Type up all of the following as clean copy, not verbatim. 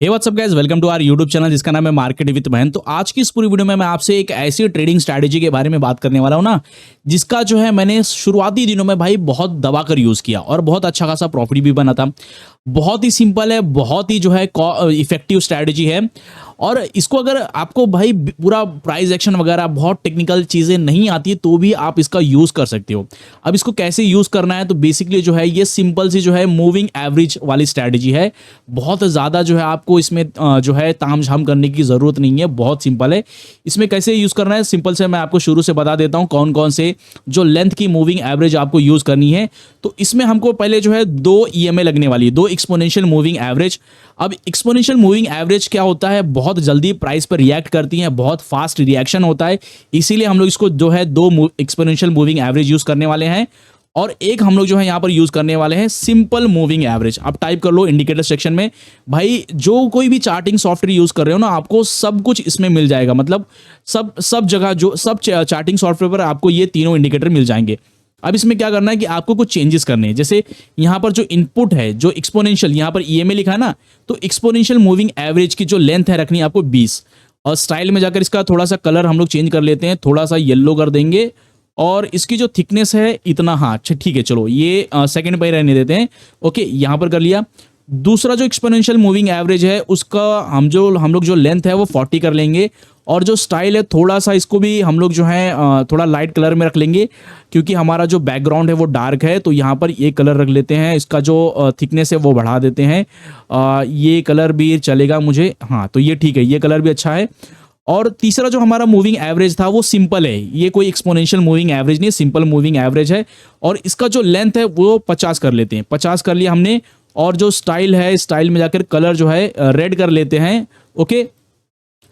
Hey what's up guys, welcome to our YouTube channel जिसका नाम है मार्केट विद महन। तो आज की इस पूरी वीडियो में मैं आपसे एक ऐसी ट्रेडिंग स्ट्रैटेजी के बारे में बात करने वाला हूं ना, जिसका जो है मैंने शुरुआती दिनों में भाई बहुत दबाकर यूज किया और बहुत अच्छा खासा प्रॉफिट भी बना था। बहुत ही सिंपल है, बहुत ही जो है इफेक्टिव स्ट्रैटेजी है। और इसको अगर आपको भाई पूरा प्राइस एक्शन वगैरह बहुत टेक्निकल चीज़ें नहीं आती तो भी आप इसका यूज़ कर सकते हो। अब इसको कैसे यूज़ करना है, तो बेसिकली जो है ये सिंपल सी जो है मूविंग एवरेज वाली स्ट्रैटेजी है। बहुत ज़्यादा जो है आपको इसमें जो है ताम झाम करने की ज़रूरत नहीं है, बहुत सिंपल है। इसमें कैसे यूज़ करना है, सिंपल से मैं आपको शुरू से बता देता हूँ कौन कौन से जो लेंथ की मूविंग एवरेज आपको यूज़ करनी है। तो इसमें हमको पहले जो है 2 EMA लगने वाली है, 2 एक्सपोनेंशियल मूविंग एवरेज। अब एक्सपोनेंशियल मूविंग एवरेज क्या होता है, बहुत जल्दी प्राइस पर रिएक्ट करती है, बहुत फास्ट रिएक्शन होता है, इसीलिए हम लोग इसको जो है 2 एक्सपोनेंशियल मूविंग एवरेज यूज करने वाले हैं। और एक हम लोग जो है यहाँ पर यूज करने वाले हैं सिंपल मूविंग एवरेज। आप टाइप कर लो इंडिकेटर सेक्शन में। भाई जो कोई भी चार्टिंग सॉफ्टवेयर यूज कर रहे हो ना, आपको सब कुछ इसमें मिल जाएगा। मतलब सब जगह जो सब चार्टिंग सॉफ्टवेयर पर आपको ये तीनों इंडिकेटर मिल जाएंगे। अब इसमें क्या करना है कि आपको कुछ चेंजेस करने हैं। जैसे यहाँ पर जो इनपुट है, जो एक्सपोनेंशियल यहाँ पर EMA लिखा है ना, तो एक्सपोनेंशियल मूविंग एवरेज की जो लेंथ है रखनी है आपको 20। और स्टाइल में जाकर इसका थोड़ा सा कलर हम लोग चेंज कर लेते हैं, थोड़ा सा येलो कर देंगे। और इसकी जो थिकनेस है इतना, हाँ अच्छा ठीक है, चलो ये सेकंड पे रहने देते हैं। ओके, यहाँ पर कर लिया। दूसरा जो एक्सपोनेंशियल मूविंग एवरेज है उसका हम लोग जो लेंथ है वो 40 कर लेंगे। और जो स्टाइल है थोड़ा सा इसको भी हम लोग जो है थोड़ा लाइट कलर में रख लेंगे, क्योंकि हमारा जो बैकग्राउंड है वो डार्क है। तो यहाँ पर ये कलर रख लेते हैं, इसका जो थिकनेस है वो बढ़ा देते हैं। ये कलर भी चलेगा मुझे, हाँ तो ये ठीक है, ये कलर भी अच्छा है। और तीसरा जो हमारा मूविंग एवरेज था वो सिंपल है, ये कोई एक्सपोनेंशियल मूविंग एवरेज नहीं, सिंपल मूविंग एवरेज है। और इसका जो लेंथ है वो 50 कर लेते हैं, 50 कर लिया हमने। और जो स्टाइल है, स्टाइल में जाकर कलर जो है रेड कर लेते हैं। ओके,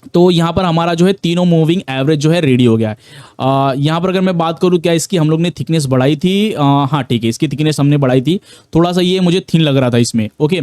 तो यहाँ पर हमारा जो है तीनों मूविंग एवरेज जो है रेडी हो गया है। यहाँ पर अगर मैं बात करूँ, क्या इसकी हम लोग ने थिकनेस बढ़ाई थी? हाँ ठीक है, इसकी थिकनेस हमने बढ़ाई थी, थोड़ा सा ये मुझे थिन लग रहा था इसमें। ओके,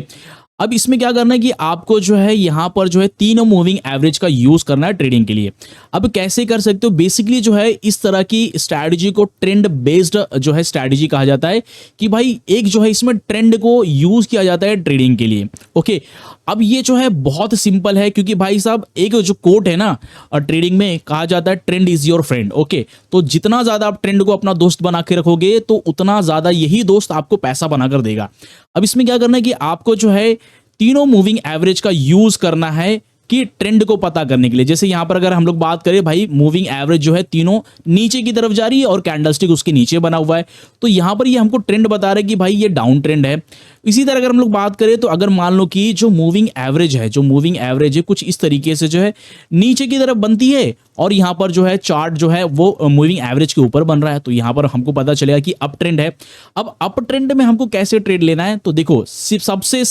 अब इसमें क्या करना है कि आपको जो है यहाँ पर जो है तीनों मूविंग एवरेज का यूज करना है ट्रेडिंग के लिए। अब कैसे कर सकते हो, बेसिकली जो है इस तरह की स्ट्रैटेजी को ट्रेंड बेस्ड जो है स्ट्रैटेजी कहा जाता है, कि भाई एक जो है इसमें ट्रेंड को यूज किया जाता है ट्रेडिंग के लिए। ओके, अब ये जो है बहुत सिंपल है, क्योंकि भाई साहब एक जो कोट है ना ट्रेडिंग में, कहा जाता है trend is your friend. Okay, तो जितना ज्यादा आप ट्रेंड को अपना दोस्त बना के रखोगे तो उतना ज्यादा यही दोस्त आपको पैसा बनाकर देगा। अब इसमें क्या करना है कि आपको जो है तीनों मूविंग एवरेज का यूज करना है कि ट्रेंड को पता करने के लिए। जैसे यहां पर अगर हम लोग बात करें, भाई मूविंग एवरेज जो है तीनों नीचे की तरफ जा रही है और कैंडलस्टिक उसके नीचे बना हुआ है, तो यहां पर ये हमको ट्रेंड बता रहा है कि भाई ये डाउन ट्रेंड है। इसी तरह अगर हम लोग बात करें, तो अगर मान लो कि जो मूविंग एवरेज है कुछ इस तरीके से जो है नीचे की तरफ बनती है, और यहाँ पर जो है चार्ट जो है वो मूविंग एवरेज के ऊपर बन रहा है, तो यहाँ पर हमको पता चलेगा कि अप ट्रेंड है। अब अप ट्रेंड में हमको कैसे ट्रेड लेना है, तो देखो सबसे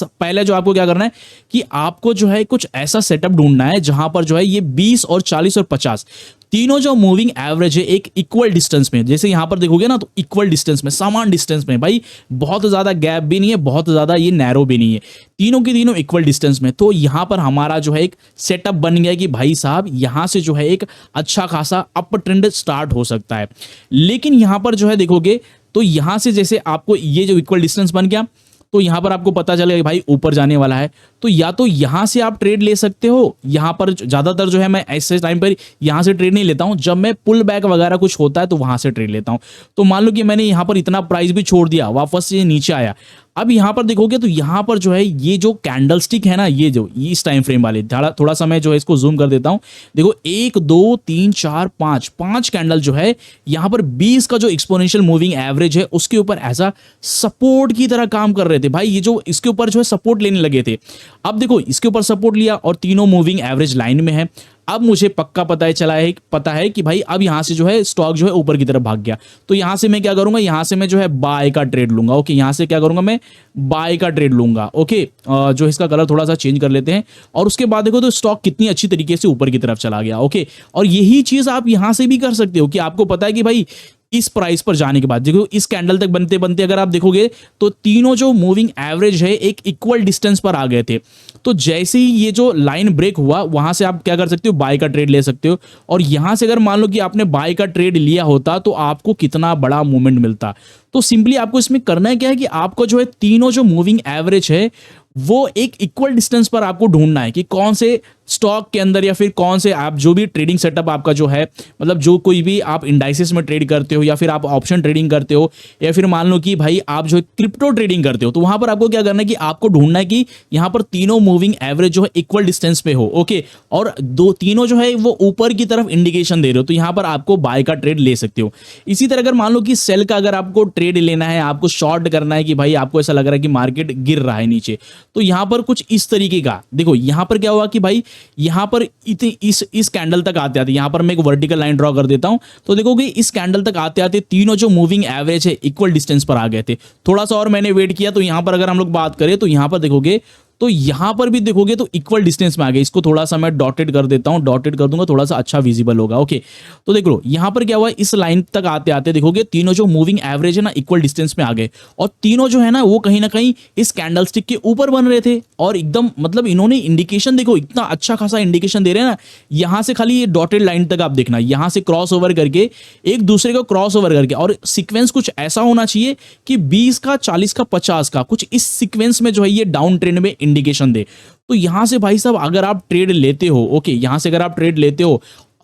पहले जो आपको क्या करना है कि आपको जो है कुछ ऐसा सेटअप ढूंढना है जहां पर जो है ये 20 और 40 और 50 तीनों जो मूविंग एवरेज है एक इक्वल डिस्टेंस में। जैसे यहां पर देखोगे ना, तो इक्वल डिस्टेंस में, समान डिस्टेंस में, भाई बहुत ज्यादा गैप भी नहीं है, बहुत ज्यादा ये नैरो भी नहीं है, तीनों के तीनों इक्वल डिस्टेंस में। तो यहां पर हमारा जो है एक सेटअप बन गया कि भाई साहब यहां से जो है एक अच्छा खासा अप ट्रेंड स्टार्ट हो सकता है। लेकिन यहां पर जो है देखोगे, तो यहां से जैसे आपको ये जो इक्वल डिस्टेंस बन गया, तो यहां पर आपको पता चलेगा कि भाई ऊपर जाने वाला है, तो या तो यहां से आप ट्रेड ले सकते हो। यहां पर ज्यादातर जो है मैं ऐसे टाइम पर यहां से ट्रेड नहीं लेता हूं, जब मैं पुल बैक वगैरह कुछ होता है तो वहां से ट्रेड लेता हूं। तो मान लो कि मैंने यहां पर इतना प्राइस भी छोड़ दिया, वापस से नीचे आया। अब यहां पर देखोगे तो यहां पर जो है ये जो कैंडलस्टिक है ना, ये जो इस टाइम फ्रेम वाले, थोड़ा सा मैं जो है इसको जूम कर देता हूं। देखो 1 2 3 4 5 कैंडल जो है यहां पर 20 का जो एक्सपोनेंशियल मूविंग एवरेज है उसके ऊपर ऐसा सपोर्ट की तरह काम कर रहे थे। भाई ये जो इसके ऊपर जो है सपोर्ट लेने लगे थे। अब देखो इसके ऊपर सपोर्ट लिया और तीनों मूविंग एवरेज लाइन में है। अब मुझे पक्का पता है कि भाई अब यहां से जो है स्टॉक जो है ऊपर की तरफ भाग गया, तो यहां से मैं क्या करूंगा, यहां से मैं जो है बाय का ट्रेड लूंगा। ओके, यहां से क्या करूंगा, मैं बाय का ट्रेड लूंगा। ओके, जो इसका कलर थोड़ा सा चेंज कर लेते हैं, और उसके बाद देखो तो स्टॉक कितनी अच्छी तरीके से ऊपर की तरफ चला गया। ओके, और यही चीज आप यहां से भी कर सकते हो कि आपको पता है कि भाई इस प्राइस पर जाने के बाद देखो इस कैंडल तक बनते बनते अगर आप देखोगे तो तीनों जो मूविंग एवरेज है एक इक्वल डिस्टेंस पर आ गए थे। तो जैसे ही ये जो लाइन ब्रेक हुआ, वहां से आप क्या कर सकते हो, बाय का ट्रेड ले सकते हो। और यहां से अगर मान लो कि आपने बाय का ट्रेड लिया होता तो आपको कितना बड़ा मूवमेंट मिलता। तो सिंपली आपको इसमें करना है क्या है कि आपको जो है तीनों जो मूविंग एवरेज है वो एक इक्वल डिस्टेंस पर आपको ढूंढना है कि कौन से स्टॉक के अंदर या फिर कौन से आप जो भी ट्रेडिंग सेटअप आपका जो है, मतलब जो कोई भी आप इंडाइसेस में ट्रेड करते हो या फिर आप ऑप्शन ट्रेडिंग करते हो या फिर मान लो कि भाई आप जो है क्रिप्टो ट्रेडिंग करते हो, तो वहां पर आपको क्या करना है कि आपको ढूंढना है कि यहाँ पर तीनों मूविंग एवरेज जो है इक्वल डिस्टेंस पे हो। ओके, और दो तीनों जो है वो ऊपर की तरफ इंडिकेशन दे रहे हो, तो यहाँ पर आपको बाय का ट्रेड ले सकते हो। इसी तरह अगर मान लो कि सेल का अगर आपको ट्रेड लेना है, आपको शॉर्ट करना है कि भाई आपको ऐसा लग रहा है कि मार्केट गिर रहा है नीचे, तो यहां पर कुछ इस तरीके का देखो, यहां पर क्या हुआ कि भाई यहां पर इस कैंडल तक आते आते, यहां पर मैं एक वर्टिकल लाइन ड्रॉ कर देता हूं, तो देखोगे इस कैंडल तक आते आते तीनों जो मूविंग एवरेज है इक्वल डिस्टेंस पर आ गए थे। थोड़ा सा और मैंने वेट किया, तो यहां पर अगर हम लोग बात करें तो यहां पर देखोगे, तो यहां पर भी देखोगे तो इक्वल डिस्टेंस में आ गए। इसको थोड़ा सा मैं डॉटेड कर देता हूं, डॉटेड कर दूंगा, थोड़ा सा अच्छा विजिबल होगा। ओके, तो देख लो यहां पर क्या हुआ, इस लाइन तक आते आते देखोगे तीनों जो मूविंग एवरेज है ना इक्वल डिस्टेंस में आ गए, और तीनों जो है ना वो कहीं ना कहीं इस कैंडलस्टिक के ऊपर बन रहे थे, और एकदम मतलब इन्होंने इंडिकेशन देखो इतना अच्छा खासा इंडिकेशन दे रहे हैं ना। यहां से खाली ये डॉटेड लाइन तक आप देखना, यहां से क्रॉस ओवर करके एक दूसरे को क्रॉस ओवर करके, और सीक्वेंस कुछ ऐसा होना चाहिए कि 20 का 40 का 50 का कुछ इस सीक्वेंस में जो है ये डाउन ट्रेंड में इंडिकेशन दे। तो यहां से भाई साहब अगर आप ट्रेड लेते हो, ओके, यहां से अगर आप ट्रेड लेते हो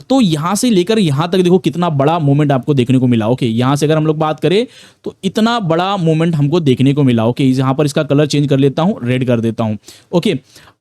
तो यहां से लेकर यहां तक देखो कितना बड़ा मूवमेंट आपको देखने को मिला। ओके, यहां से अगर हम लोग बात करें तो इतना बड़ा मूवमेंट हमको देखने को मिला। ओके, यहां पर इसका कलर चेंज कर लेता हूं, रेड कर देता हूं। ओके,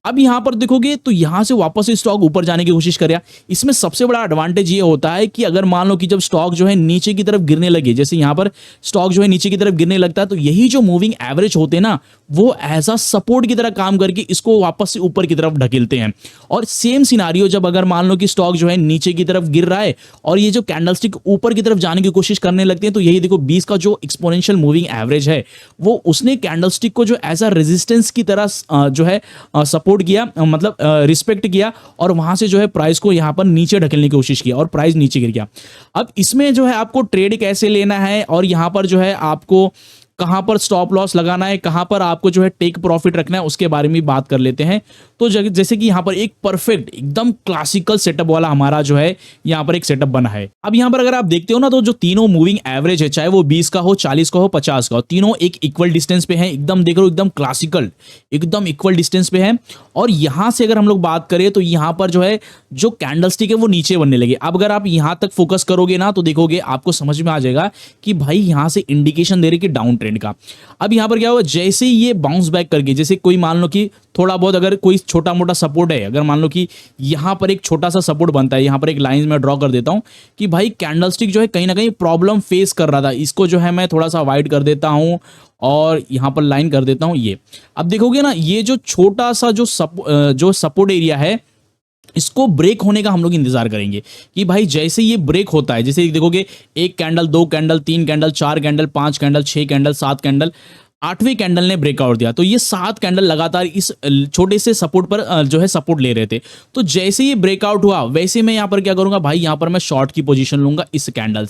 अब यहां पर देखोगे तो यहां से वापस स्टॉक ऊपर जाने की कोशिश करें। इसमें सबसे बड़ा एडवांटेज ये होता है कि अगर मान लो कि जब स्टॉक जो है नीचे की तरफ गिरने लगे, जैसे यहां पर स्टॉक जो है नीचे की तरफ गिरने लगता है, तो यही जो मूविंग एवरेज होते हैं ना वो एज अ सपोर्ट की तरह काम करके इसको वापस से ऊपर की तरफ ढकेलते हैं। और सेम सिनारियो जब अगर मान लो कि स्टॉक जो है नीचे की तरफ गिर रहा है और ये जो कैंडलस्टिक ऊपर की तरफ जाने की कोशिश करने लगते हैं, तो यही देखो 20 का जो एक्सपोनेंशियल मूविंग एवरेज है वो उसने कैंडलस्टिक को जो एज अ रेजिस्टेंस की तरह जो है सपोर्ट किया, मतलब रिस्पेक्ट किया, और वहां से जो है प्राइस को यहां पर नीचे ढकेलने की कोशिश की और प्राइस नीचे गिर गया। अब इसमें जो है आपको ट्रेड कैसे लेना है और यहां पर जो है आपको कहां पर स्टॉप लॉस लगाना है, कहां पर आपको जो है टेक प्रॉफिट रखना है, उसके बारे में बात कर लेते हैं। तो जैसे कि यहां पर एक परफेक्ट एकदम क्लासिकल सेटअप वाला हमारा जो है यहां पर एक सेटअप बना है। अब यहां पर अगर आप देखते हो ना, तो जो तीनों मूविंग एवरेज है, चाहे वो 20 का हो, 40 का हो, 50 का हो, तीनों एक इक्वल डिस्टेंस पे है। एकदम देख लो एकदम क्लासिकल, एकदम इक्वल डिस्टेंस पे है। और यहां से अगर हम लोग बात करें तो यहां पर जो है जो कैंडलस्टिक है वो नीचे बनने लगे। अब अगर आप यहां तक फोकस करोगे ना तो देखोगे आपको समझ में आ जाएगा कि भाई यहां से इंडिकेशन दे रहे कि डाउन ट्रेंड का। अब यहां पर क्या हुआ, जैसे ही ये बाउंस बैक करके, जैसे कोई मान लो कि थोड़ा बहुत अगर कोई छोटा मोटा सपोर्ट है, अगर मान लो कि यहां पर एक छोटा सा सपोर्ट बनता है, यहां पर एक लाइन में ड्रॉ कर देता हूं कि भाई कैंडलस्टिक जो है कहीं ना कहीं प्रॉब्लम फेस कर रहा था, इसको जो है मैं थोड़ा सा वाइड कर देता हूं और यहां पर लाइन कर देता हूं ये। अब देखोगे ना ये जो छोटा सा जो सपोर्ट एरिया है इसको ब्रेक होने का हम लोग इंतजार करेंगे कि भाई जैसे ये ब्रेक होता है, जैसे देखोगे एक कैंडल, दो कैंडल, तीन कैंडल, चार कैंडल, पांच कैंडल, छह कैंडल, सात कैंडल, आठवीं कैंडल ने ब्रेकआउट दिया, तो ये सात कैंडल लगातार इस छोटे से सपोर्ट पर जो है सपोर्ट ले रहे थे। तो जैसे ये ब्रेकआउट हुआ वैसे मैं यहां पर क्या करूंगा भाई, यहां पर मैं शॉर्ट की पोजीशन लूंगा इस कैंडल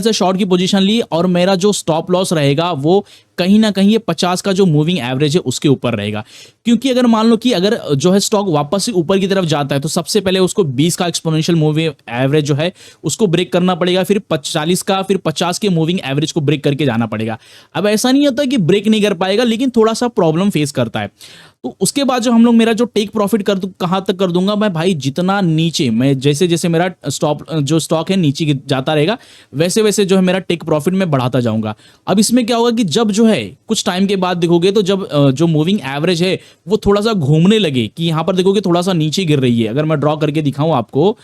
से शॉर्ट की पोजीशन ली, और मेरा जो स्टॉप लॉस रहेगा वो कहीं ना कहीं ये 50 का जो मूविंग एवरेज है उसके ऊपर रहेगा। क्योंकि अगर मान लो कि अगर जो है स्टॉक वापस से ऊपर की तरफ जाता है तो सबसे पहले उसको 20 का एक्सपोनेंशियल मूविंग एवरेज जो है उसको ब्रेक करना पड़ेगा, फिर 40 का, फिर 50 के मूविंग एवरेज को ब्रेक करके जाना पड़ेगा। अब ऐसा नहीं होता कि ब्रेक नहीं कर पाएगा, लेकिन थोड़ा सा प्रॉब्लम फेस करता है। तो उसके बाद जो हम लोग मेरा जो टेक प्रॉफिट कहां तक कर दूंगा मैं भाई, जितना नीचे मैं जैसे जैसे मेरा स्टॉक है नीचे जाता रहेगा वैसे वैसे जो है मेरा टेक प्रॉफिट में बढ़ाता जाऊंगा। अब इसमें क्या होगा कि जब जो है कुछ टाइम के बाद देखोगे तो जब जो मूविंग एवरेज है वो थोड़ा सा घूमने लगे, कि यहां पर देखोगे थोड़ा सा नीचे गिर रही है, अगर मैं ड्रॉ करके दिखाऊं आपको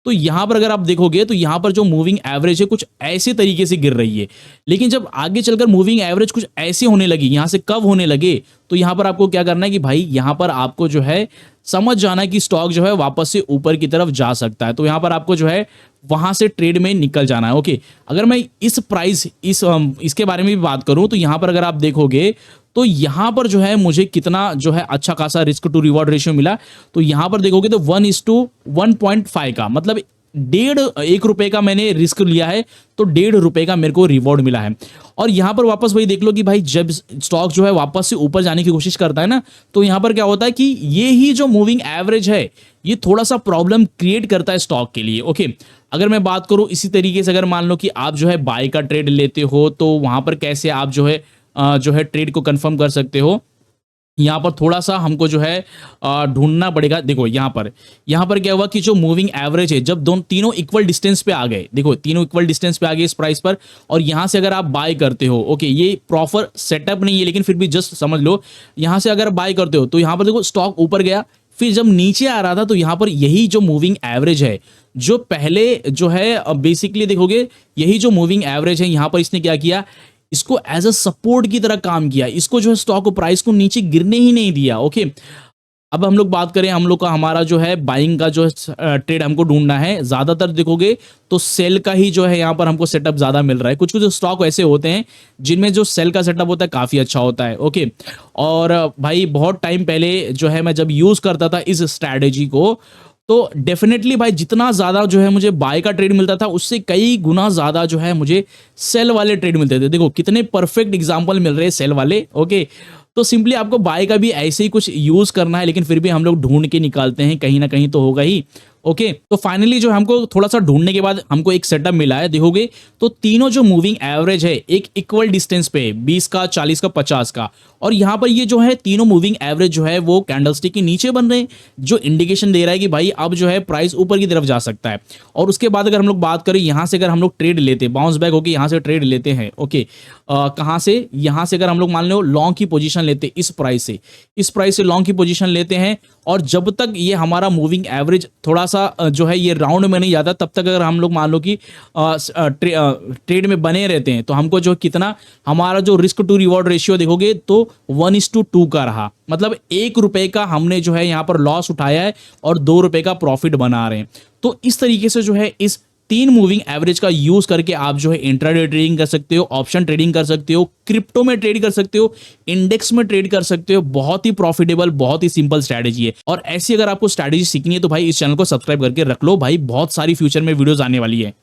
तो यहां पर अगर आप देखोगे तो यहां पर जो मूविंग एवरेज है कुछ ऐसे तरीके से गिर रही है। लेकिन जब आगे चलकर मूविंग एवरेज कुछ ऐसे होने लगी, यहां से कब होने लगे, तो यहां पर आपको क्या करना है कि भाई यहां पर आपको जो है समझ जाना है कि स्टॉक जो है वापस से ऊपर की तरफ जा सकता है, तो यहां पर आपको जो है वहां से ट्रेड में निकल जाना है। ओके, अगर मैं इसके बारे में भी बात करूं तो यहां पर अगर आप देखोगे तो यहां पर जो है मुझे कितना जो है अच्छा खासा रिस्क टू रिवॉर्ड रेशियो मिला। तो यहां पर देखोगे तो 1:1.5 का, मतलब 1.5 रुपए का मैंने रिस्क लिया है, तो 1.5 रुपए का मेरे को रिवॉर्ड मिला है। और यहां पर वापस वही देख लो कि भाई जब स्टॉक जो है वापस से ऊपर जाने की कोशिश करता है ना, तो यहां पर क्या होता है कि ये ही जो मूविंग एवरेज है ये थोड़ा सा प्रॉब्लम क्रिएट करता है स्टॉक के लिए। ओके, अगर मैं बात करूं इसी तरीके से, अगर मान लो कि आप जो है बाय का ट्रेड लेते हो तो वहां पर कैसे आप जो है ट्रेड को कंफर्म कर सकते हो। यहाँ पर थोड़ा सा हमको जो है ढूंढना पड़ेगा। देखो यहाँ पर क्या हुआ कि जो मूविंग एवरेज है, जब दोनों तीनों इक्वल डिस्टेंस पे आ गए, देखो तीनों इक्वल डिस्टेंस पे आ गए इस प्राइस पर, और यहाँ से अगर आप बाय करते हो, ओके ये प्रॉपर सेटअप नहीं है लेकिन फिर भी जस्ट समझ लो, यहाँ से अगर बाय करते हो तो यहाँ पर देखो स्टॉक ऊपर गया, फिर जब नीचे आ रहा था तो यहाँ पर यही जो मूविंग एवरेज है, जो पहले जो है बेसिकली देखोगे यही जो मूविंग एवरेज है, यहाँ पर इसने क्या किया, इसको एज अ सपोर्ट की तरह काम किया, इसको जो है स्टॉक प्राइस को नीचे गिरने ही नहीं दिया। ओके, अब हम लोग बात करें, हम लोग का हमारा जो है बाइंग का जो ट्रेड हमको ढूंढना है, ज्यादातर देखोगे तो सेल का ही जो है यहाँ पर हमको सेटअप ज्यादा मिल रहा है। कुछ कुछ स्टॉक ऐसे होते हैं जिनमें जो सेल का सेटअप होता है काफी अच्छा होता है। ओके, और भाई बहुत टाइम पहले जो है मैं जब यूज करता था इस स्ट्रैटेजी को, तो डेफिनेटली भाई जितना ज़्यादा जो है मुझे बाय का ट्रेड मिलता था उससे कई गुना ज़्यादा जो है मुझे सेल वाले ट्रेड मिलते थे। देखो कितने परफेक्ट एग्जांपल मिल रहे हैं सेल वाले। ओके, तो सिंपली आपको बाय का भी ऐसे ही कुछ यूज़ करना है, लेकिन फिर भी हम लोग ढूंढ के निकालते हैं, कहीं ना कहीं तो होगा ही। ओके, तो फाइनली जो हमको थोड़ा सा ढूंढने के बाद हमको एक सेटअप मिला है। देखोगे तो तीनों जो मूविंग एवरेज है एक इक्वल डिस्टेंस पे, 20 का, 40 का, 50 का, और यहाँ पर ये जो है तीनों मूविंग एवरेज जो है वो कैंडलस्टिक के नीचे बन रहे हैं, जो इंडिकेशन दे रहा है कि भाई अब जो है प्राइस ऊपर की तरफ जा सकता है। और उसके बाद अगर हम लोग बात करें यहाँ से, अगर हम लोग ट्रेड लेते, बाउंस बैक होकर यहाँ से ट्रेड लेते हैं, ओके कहाँ से, यहाँ से अगर हम लोग मान लो लॉन्ग की पोजीशन लेते, इस प्राइस से लॉन्ग की पोजीशन लेते हैं, और जब तक ये हमारा मूविंग एवरेज थोड़ा सा जो है ये राउंड में नहीं जाता, तब तक अगर हम लोग मान लो कि ट्रेड में बने रहते हैं, तो हमको जो कितना हमारा जो रिस्क टू रिवॉर्ड रेशियो देखोगे तो 1:2 का रहा। मतलब ₹1 का हमने जो है यहाँ पर लॉस उठाया है और ₹2 का प्रॉफिट बना रहे हैं। तो इस तरीके से जो है इस 3 मूविंग एवरेज का यूज करके आप जो है इंट्राडे ट्रेडिंग कर सकते हो, ऑप्शन ट्रेडिंग कर सकते हो, क्रिप्टो में ट्रेड कर सकते हो, इंडेक्स में ट्रेड कर सकते हो। बहुत ही प्रॉफिटेबल, बहुत ही सिंपल स्ट्रैटेजी है। और ऐसी अगर आपको स्ट्रैटेजी सीखनी है तो भाई इस चैनल को सब्सक्राइब करके रख लो भाई, बहुत सारी फ्यूचर में वीडियोस आने वाली है।